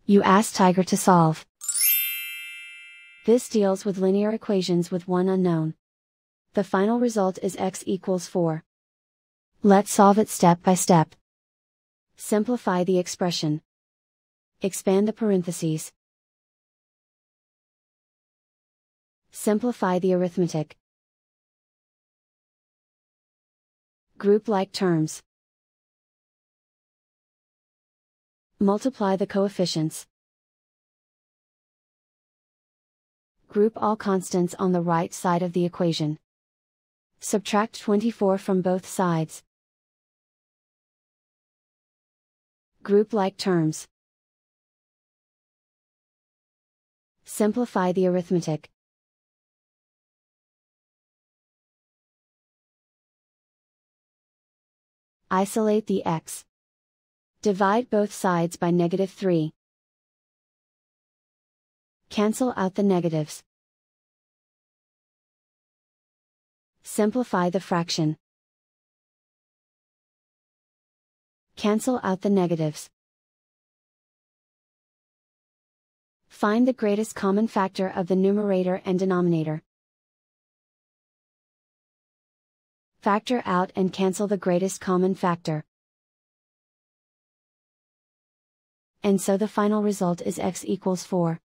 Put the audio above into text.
You ask Tiger to solve. This deals with linear equations with one unknown. The final result is x equals 4. Let's solve it step by step. Simplify the expression. Expand the parentheses. Simplify the arithmetic. Group like terms. Multiply the coefficients. Group all constants on the right side of the equation. Subtract 24 from both sides. Group like terms. Simplify the arithmetic. Isolate the x. Divide both sides by -3. Cancel out the negatives. Simplify the fraction. Cancel out the negatives. Find the greatest common factor of the numerator and denominator. Factor out and cancel the greatest common factor. And so the final result is x equals 4.